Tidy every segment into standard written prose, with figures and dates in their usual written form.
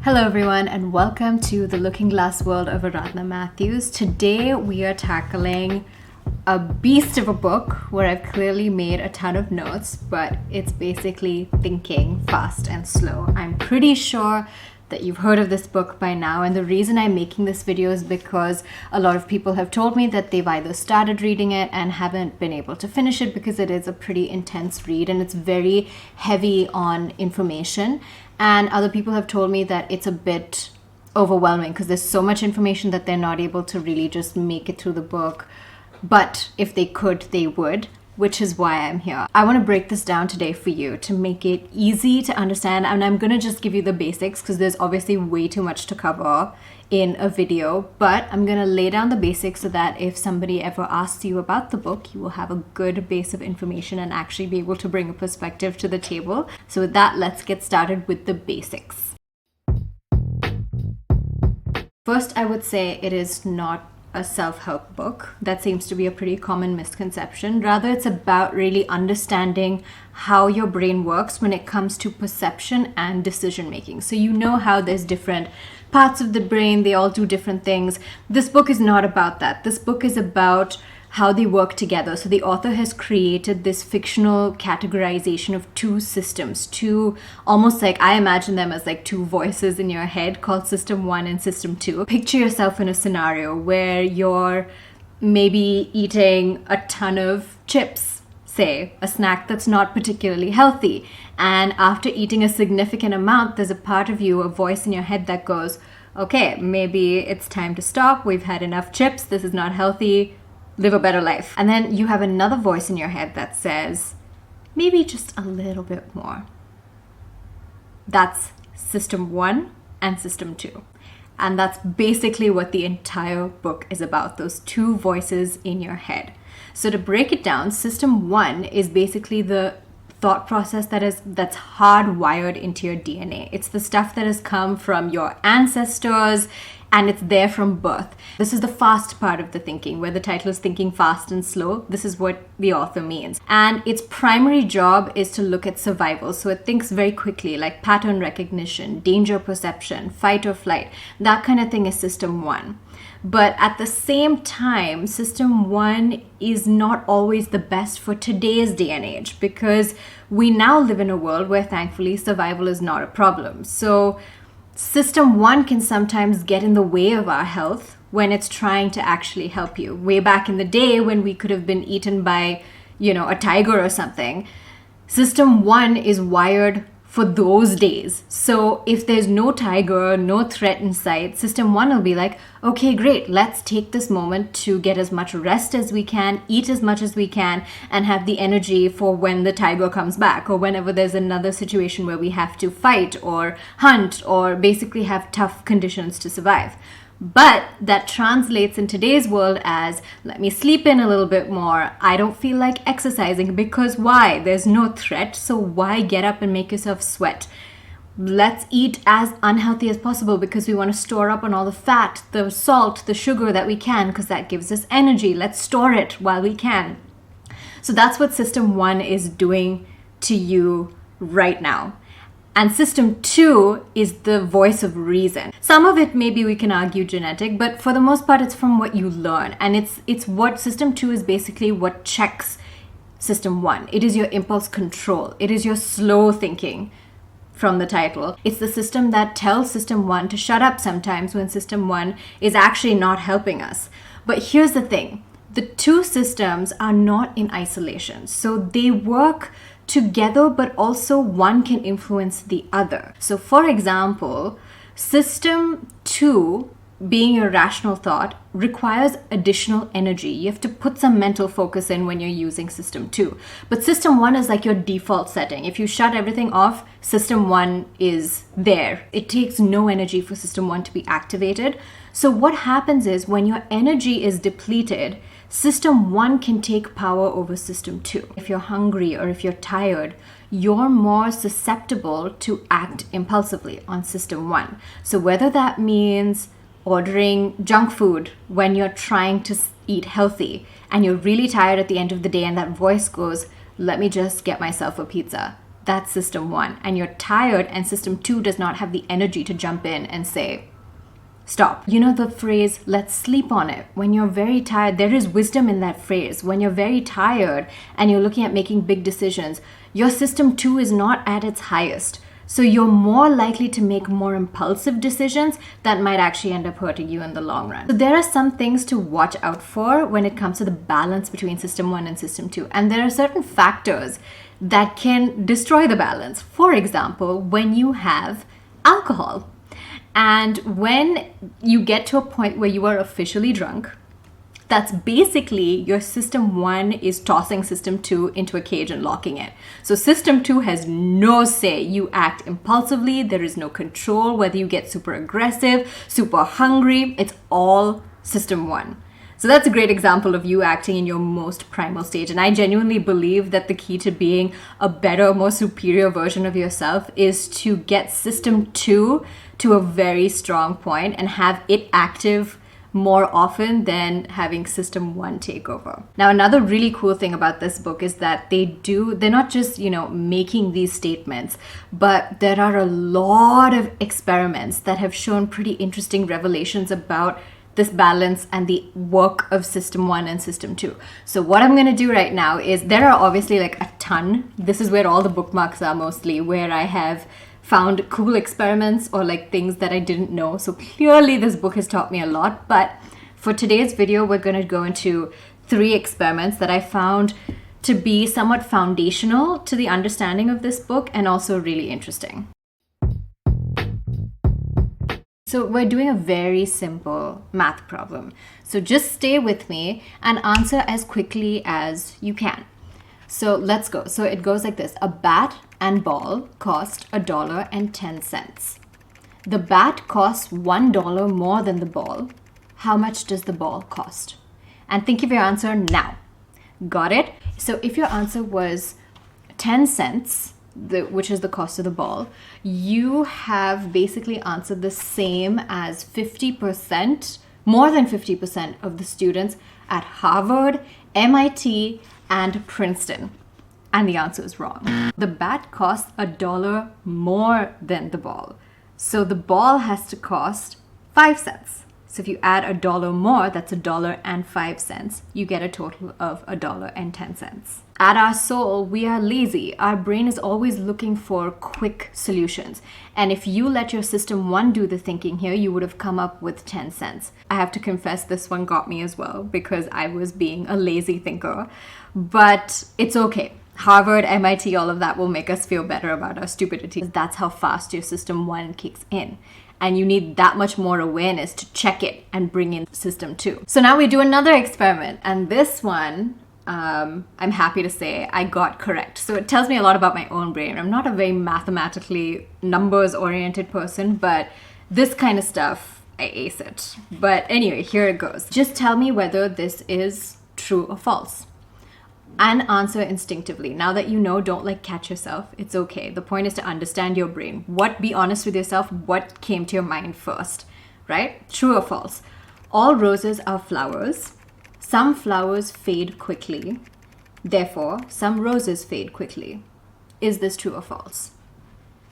Hello everyone and welcome to the Looking Glass World of Aradhana Matthews. Today we are tackling a beast of a book where I've clearly made a ton of notes, but it's basically Thinking Fast and Slow. I'm pretty sure that you've heard of this book by now, and the reason I'm making this video is because a lot of people have told me that they've either started reading it and haven't been able to finish it because it is a pretty intense read and it's very heavy on information. And other people have told me that it's a bit overwhelming because there's so much information that they're not able to really just make it through the book. But if they could, they would, which is why I'm here. I want to break this down today for you to make it easy to understand. And I'm going to just give you the basics because there's obviously way too much to cover in a video, but I'm going to lay down the basics so that if somebody ever asks you about the book, you will have a good base of information and actually be able to bring a perspective to the table. So with that, let's get started with the basics. First, I would say it is not a self-help book. That seems to be a pretty common misconception. Rather, it's about really understanding how your brain works when it comes to perception and decision making. So you know how there's different parts of the brain, they all do different things. This book is not about that. This book is about how they work together. So the author has created this fictional categorization of two systems, two, almost like, I imagine them as like two voices in your head called System 1 and System 2. Picture yourself in a scenario where you're maybe eating a ton of chips, say, a snack that's not particularly healthy. And after eating a significant amount, there's a part of you, a voice in your head that goes, okay, maybe it's time to stop. We've had enough chips. This is not healthy. Live a better life. And then you have another voice in your head that says, maybe just a little bit more. That's System 1 and System 2. And that's basically what the entire book is about, those two voices in your head. So to break it down, System 1 is basically the thought process that's hardwired into your DNA. It's the stuff that has come from your ancestors and it's there from birth. This is the fast part of the thinking, where the title is Thinking Fast and Slow. This is what the author means. And its primary job is to look at survival. So it thinks very quickly, like pattern recognition, danger perception, fight or flight. That kind of thing is System 1. But at the same time, System 1 is not always the best for today's day and age because we now live in a world where thankfully survival is not a problem. So System 1 can sometimes get in the way of our health when it's trying to actually help you. Way back in the day when we could have been eaten by, a tiger or something, System 1 is wired for those days. So if there's no tiger, no threat in sight, System 1 will be like, okay, great, let's take this moment to get as much rest as we can, eat as much as we can, and have the energy for when the tiger comes back or whenever there's another situation where we have to fight or hunt or basically have tough conditions to survive. But that translates in today's world as, let me sleep in a little bit more. I don't feel like exercising because why? There's no threat, so why get up and make yourself sweat? Let's eat as unhealthy as possible because we want to store up on all the fat, the salt, the sugar that we can because that gives us energy. Let's store it while we can. So that's what System 1 is doing to you right now. And System 2 is the voice of reason. Some of it maybe we can argue genetic, but for the most part it's from what you learn. And it's what System 2 is basically what checks System 1. It is your impulse control. It is your slow thinking from the title. It's the system that tells System 1 to shut up sometimes when System 1 is actually not helping us. But here's the thing. The two systems are not in isolation. So they work together, but also one can influence the other. So for example, System 2, being your rational thought, requires additional energy. You have to put some mental focus in when you're using System 2. But System 1 is like your default setting. If you shut everything off, System 1 is there. It takes no energy for System 1 to be activated. So what happens is when your energy is depleted, System 1 can take power over System 2. If you're hungry or if you're tired, you're more susceptible to act impulsively on System 1. So whether that means ordering junk food when you're trying to eat healthy and you're really tired at the end of the day and that voice goes, let me just get myself a pizza. that's system 1. And you're tired, and system 2 does not have the energy to jump in and say, stop. You know the phrase, let's sleep on it. When you're very tired, there is wisdom in that phrase. When you're very tired and you're looking at making big decisions, your system 2 is not at its highest. So you're more likely to make more impulsive decisions that might actually end up hurting you in the long run. So there are some things to watch out for when it comes to the balance between system 1 and system 2. And there are certain factors that can destroy the balance. For example, when you have alcohol. And when you get to a point where you are officially drunk, that's basically your system 1 is tossing system 2 into a cage and locking it. So system 2 has no say. You act impulsively. There is no control whether you get super aggressive, super hungry. It's all system 1. So that's a great example of you acting in your most primal stage. And I genuinely believe that the key to being a better, more superior version of yourself is to get system 2 to a very strong point and have it active more often than having system 1 take over. Now, another really cool thing about this book is that they're not just, making these statements, but there are a lot of experiments that have shown pretty interesting revelations about this balance and the work of system 1 and system 2. So what I'm going to do right now is, there are obviously like a ton. This is where all the bookmarks are mostly, where I have found cool experiments or like things that I didn't know. So clearly this book has taught me a lot. But for today's video, we're going to go into 3 experiments that I found to be somewhat foundational to the understanding of this book and also really interesting. So we're doing a very simple math problem. So just stay with me and answer as quickly as you can. So let's go. So it goes like this. A bat and ball cost $1.10. The bat costs $1 more than the ball. How much does the ball cost? And think of your answer now. Got it? So if your answer was 10 cents, which is the cost of the ball, you have basically answered the same as 50%, more than 50% of the students at Harvard, MIT, and Princeton. And the answer is wrong. The bat costs $1 more than the ball. So the ball has to cost 5 cents. So if you add $1 more, that's $1.05. You get a total of $1.10. At our soul, we are lazy. Our brain is always looking for quick solutions. And if you let your system 1 do the thinking here, you would have come up with 10 cents. I have to confess, this one got me as well because I was being a lazy thinker. But it's okay. Harvard, MIT, all of that will make us feel better about our stupidity. That's how fast your system 1 kicks in. And you need that much more awareness to check it and bring in system 2. So now we do another experiment. And this one, I'm happy to say I got correct. So it tells me a lot about my own brain. I'm not a very mathematically numbers-oriented person, but this kind of stuff, I ace it. But anyway, here it goes. Just tell me whether this is true or false. And answer instinctively. Now that you know, don't catch yourself. It's okay. The point is to understand your brain. Be honest with yourself. What came to your mind first, right? True or false? All roses are flowers. Some flowers fade quickly. Therefore, some roses fade quickly. Is this true or false?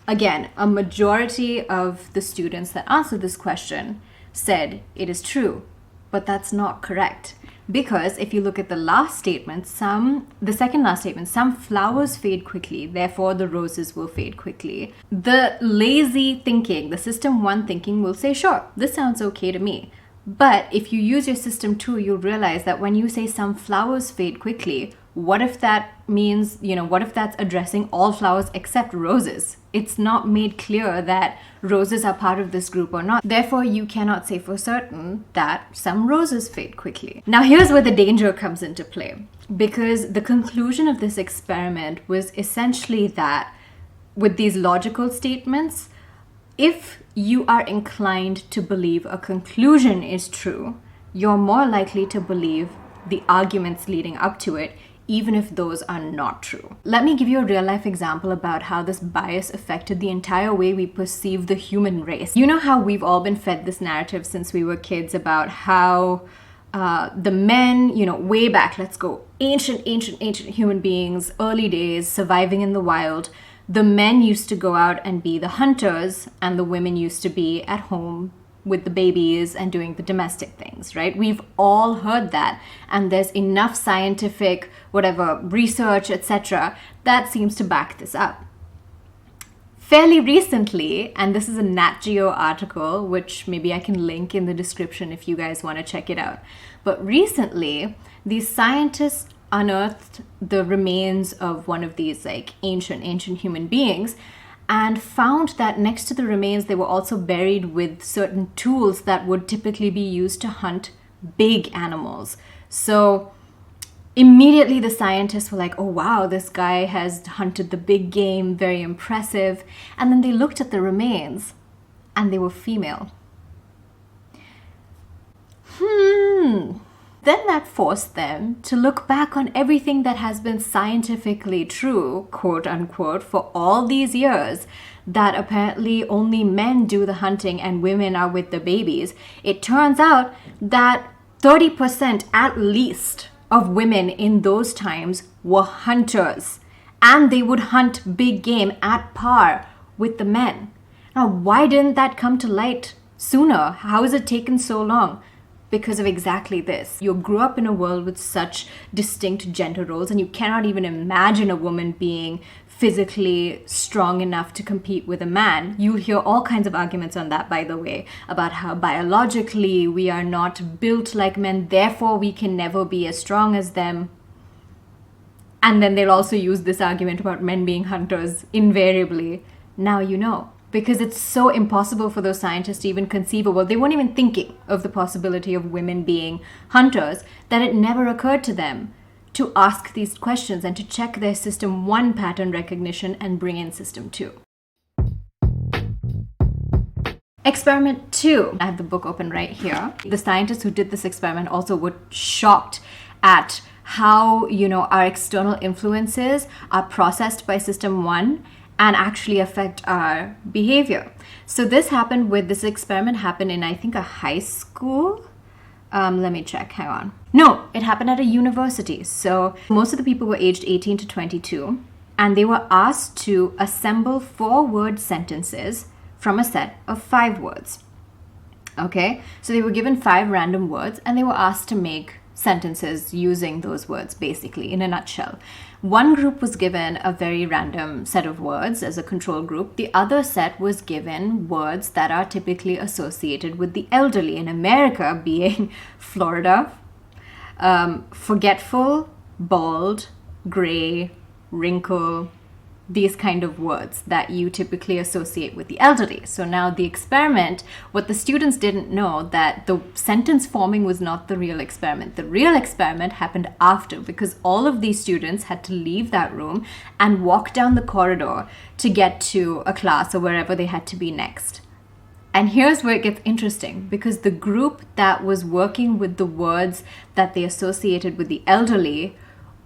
Again, a majority of the students that answered this question said it is true, but that's not correct. Because if you look at the last statement, the second last statement, some flowers fade quickly, therefore the roses will fade quickly. The lazy thinking, the system 1 thinking will say, sure, this sounds okay to me. But if you use your system 2, you'll realize that when you say some flowers fade quickly, what if that means, what if that's addressing all flowers except roses? It's not made clear that roses are part of this group or not. Therefore, you cannot say for certain that some roses fade quickly. Now, here's where the danger comes into play. Because the conclusion of this experiment was essentially that with these logical statements, if you are inclined to believe a conclusion is true, you're more likely to believe the arguments leading up to it, even if those are not true. Let me give you a real-life example about how this bias affected the entire way we perceive the human race. You know how we've all been fed this narrative since we were kids about how the men, way back, let's go, ancient human beings, early days, surviving in the wild, the men used to go out and be the hunters, and the women used to be at home with the babies and doing the domestic things, right? We've all heard that, and there's enough scientific, whatever, research, etc., that seems to back this up. Fairly recently, and this is a Nat Geo article, which maybe I can link in the description if you guys want to check it out. But recently, these scientists unearthed the remains of one of these like ancient human beings, and found that next to the remains, they were also buried with certain tools that would typically be used to hunt big animals. So immediately the scientists were like, oh wow, this guy has hunted the big game, very impressive. And then they looked at the remains and they were female. Then that forced them to look back on everything that has been scientifically true, quote unquote, for all these years, that apparently only men do the hunting and women are with the babies. It turns out that 30% at least of women in those times were hunters, and they would hunt big game at par with the men. Now, why didn't that come to light sooner? How has it taken so long? Because of exactly this. You grew up in a world with such distinct gender roles, and you cannot even imagine a woman being physically strong enough to compete with a man. You hear all kinds of arguments on that, by the way, about how biologically we are not built like men, therefore we can never be as strong as them. And then they'll also use this argument about men being hunters invariably. Now you know. Because it's so impossible for those scientists to even conceive of, well, they weren't even thinking of the possibility of women being hunters, that it never occurred to them to ask these questions and to check their system 1 pattern recognition and bring in system 2. Experiment 2. I have the book open right here. The scientists who did this experiment also were shocked at how, our external influences are processed by system 1 and actually affect our behavior. So this experiment happened in, I think, a high school. Let me check, hang on. No, it happened at a university. So most of the people were aged 18 to 22, and they were asked to assemble 4-word sentences from a set of 5 words. Okay, so they were given 5 random words, and they were asked to make sentences using those words, basically, in a nutshell. One group was given a very random set of words as a control group. The other set was given words that are typically associated with the elderly, in America being Florida, forgetful, bald, gray, wrinkle, these kind of words that you typically associate with the elderly. So now the experiment, what the students didn't know, that the sentence forming was not the real experiment. The real experiment happened after, because all of these students had to leave that room and walk down the corridor to get to a class or wherever they had to be next. And here's where it gets interesting, because the group that was working with the words that they associated with the elderly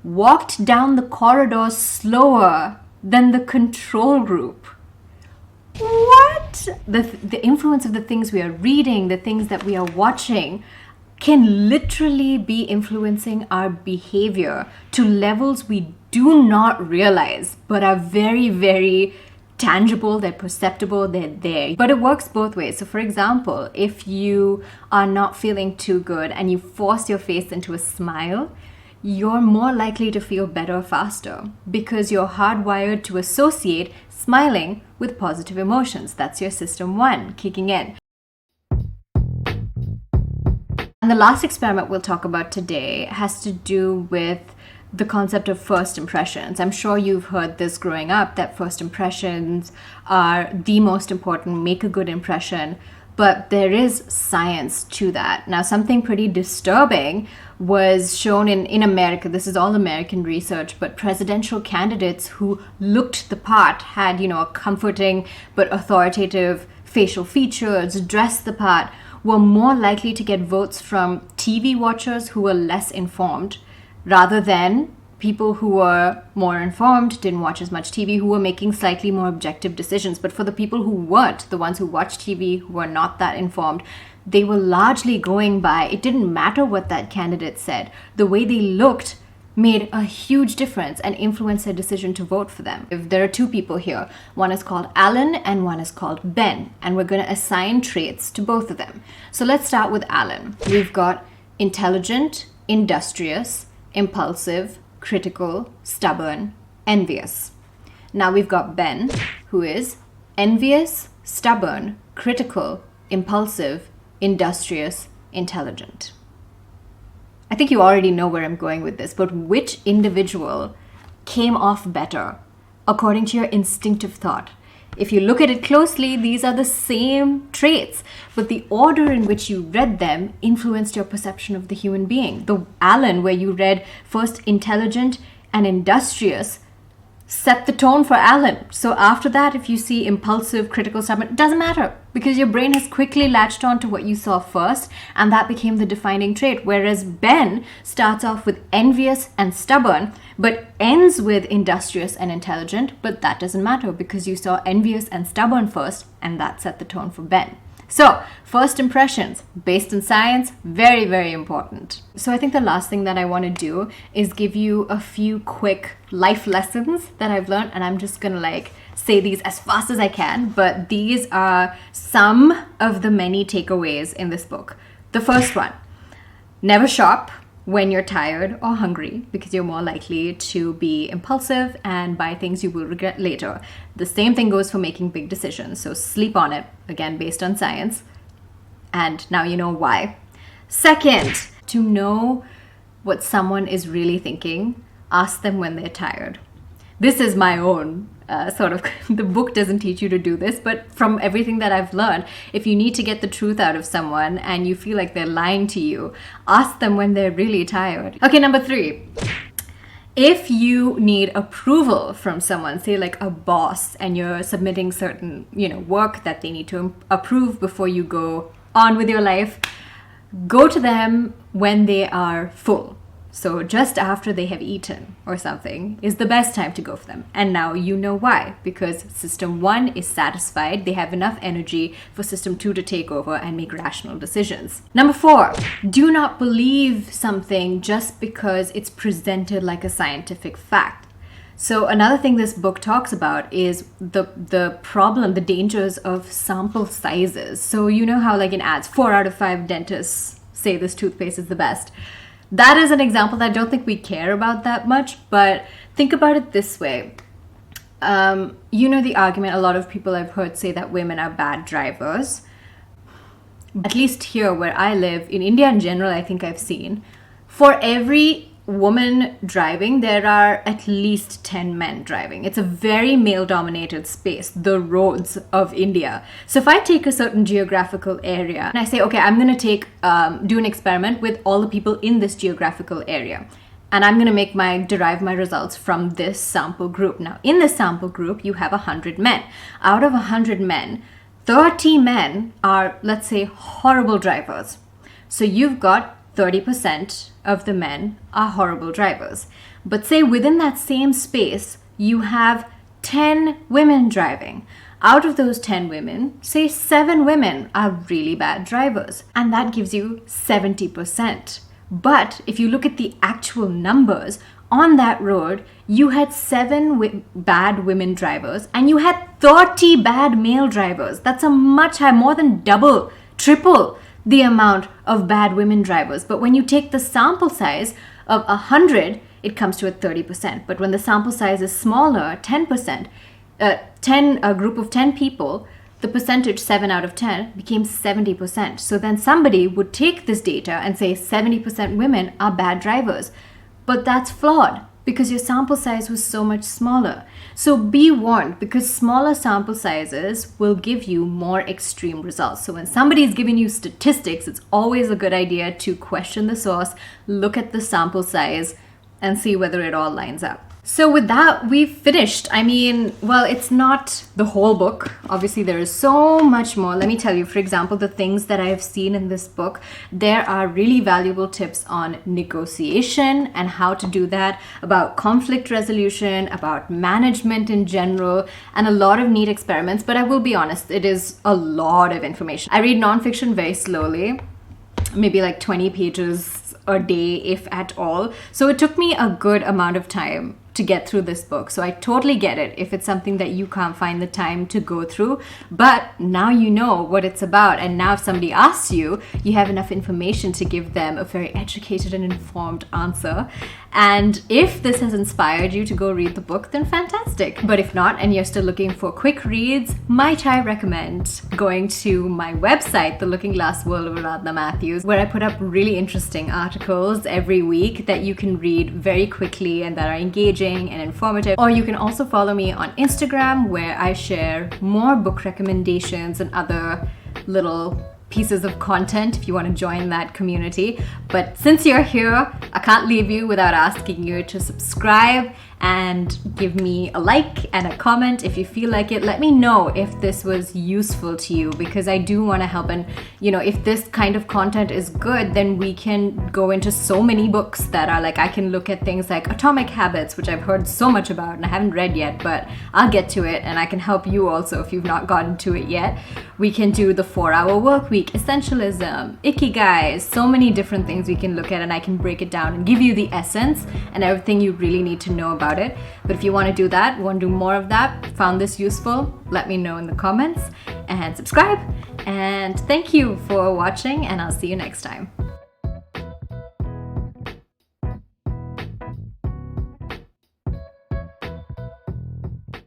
walked down the corridor slower than the control group. What? The influence of the things we are reading, the things that we are watching, can literally be influencing our behavior to levels we do not realize, but are very, very tangible, they're perceptible, they're there. But it works both ways. So for example, if you are not feeling too good and you force your face into a smile, you're more likely to feel better faster, because you're hardwired to associate smiling with positive emotions. That's your system 1 kicking in. And the last experiment we'll talk about today has to do with the concept of first impressions. I'm sure you've heard this growing up, that first impressions are the most important, make a good impression. But there is science to that. Now, something pretty disturbing was shown in America. This is all American research, but presidential candidates who looked the part, had, a comforting but authoritative facial features, dressed the part, were more likely to get votes from TV watchers who were less informed, rather than people who were more informed, didn't watch as much TV, who were making slightly more objective decisions. But for the people who weren't, the ones who watched TV, who were not that informed, they were largely going by, it didn't matter what that candidate said. The way they looked made a huge difference and influenced their decision to vote for them. If there are two people here, one is called Alan and one is called Ben, and we're going to assign traits to both of them. So let's start with Alan. We've got intelligent, industrious, impulsive, critical, stubborn, envious. Now we've got Ben, who is envious, stubborn, critical, impulsive, industrious, intelligent. I think you already know where I'm going with this, but which individual came off better according to your instinctive thought? If you look at it closely, these are the same traits, but the order in which you read them influenced your perception of the human being. The Alan, where you read first intelligent and industrious, set the tone for Alan. So after that, if you see impulsive, critical, stubborn, it doesn't matter because your brain has quickly latched on to what you saw first, and that became the defining trait. Whereas Ben starts off with envious and stubborn, but ends with industrious and intelligent, but that doesn't matter because you saw envious and stubborn first, and that set the tone for Ben. So, first impressions, based in science, very, very important. So I think the last thing that I want to do is give you a few quick life lessons that I've learned, and I'm just going to say these as fast as I can, but these are some of the many takeaways in this book. The first one, never shop when you're tired or hungry because you're more likely to be impulsive and buy things you will regret later. The same thing goes for making big decisions. So sleep on it, again, based on science. And now you know why. Second, to know what someone is really thinking, ask them when they're tired. This is my own the book doesn't teach you to do this, but from everything that I've learned, if you need to get the truth out of someone and you feel like they're lying to you, ask them when they're really tired. Okay, number 3. If you need approval from someone, say like a boss, and you're submitting certain, work that they need to approve before you go on with your life, go to them when they are full. So just after they have eaten or something is the best time to go for them. And now you know why. Because system 1 is satisfied. They have enough energy for system 2 to take over and make rational decisions. Number 4, do not believe something just because it's presented like a scientific fact. So another thing this book talks about is the problem, the dangers of sample sizes. So you know how in ads, 4 out of 5 dentists say this toothpaste is the best. That is an example that I don't think we care about that much, but think about it this way. The argument a lot of people I've heard say that women are bad drivers. At least here where I live, in India in general, I think I've seen, for every woman driving, there are at least 10 men driving. It's a very male-dominated space, the roads of India. So if I take a certain geographical area and I say, okay, I'm going to do an experiment with all the people in this geographical area, and I'm going to derive my results from this sample group. Now, in this sample group, you have 100 men. Out of 100 men, 30 men are, let's say, horrible drivers. So you've got 30% of the men are horrible drivers. But say within that same space, you have 10 women driving. Out of those 10 women, say 7 women are really bad drivers. And that gives you 70%. But if you look at the actual numbers, on that road, you had 7 bad women drivers and you had 30 bad male drivers. That's a much higher, more than double, triple the amount of bad women drivers. But when you take the sample size of 100, it comes to a 30%. But when the sample size is smaller, 10%, a group of 10 people, the percentage 7 out of 10 became 70%. So then somebody would take this data and say 70% women are bad drivers. But that's flawed because your sample size was so much smaller. So be warned, because smaller sample sizes will give you more extreme results. So when somebody is giving you statistics, it's always a good idea to question the source, look at the sample size, and see whether it all lines up. So with that, we've finished. It's not the whole book. Obviously, there is so much more. Let me tell you, for example, the things that I have seen in this book, there are really valuable tips on negotiation and how to do that, about conflict resolution, about management in general, and a lot of neat experiments. But I will be honest, it is a lot of information. I read nonfiction very slowly, maybe 20 pages a day, if at all. So it took me a good amount of time to get through this book. So I totally get it if it's something that you can't find the time to go through. But now you know what it's about. And now if somebody asks you, you have enough information to give them a very educated and informed answer. And if this has inspired you to go read the book, then fantastic. But if not, and you're still looking for quick reads, might I recommend going to my website, The Looking Glass World of Aradhana Matthews, where I put up really interesting articles every week that you can read very quickly and that are engaging and informative. Or you can also follow me on Instagram, where I share more book recommendations and other little pieces of content if you want to join that community. But since you're here, I can't leave you without asking you to subscribe and give me a like and a comment if you feel like it. Let me know if this was useful to you, because I do want to help. And if this kind of content is good, then we can go into so many books that are like, I can look at things like Atomic Habits, which I've heard so much about and I haven't read yet, but I'll get to it, and I can help you also if you've not gotten to it yet. We can do the 4-Hour Work Week, Essentialism, Ikigai, so many different things we can look at, and I can break it down and give you the essence and everything you really need to know about it. But if you want to do that, want to do more of that, found this useful, let me know in the comments and subscribe. And thank you for watching, and I'll see you next time.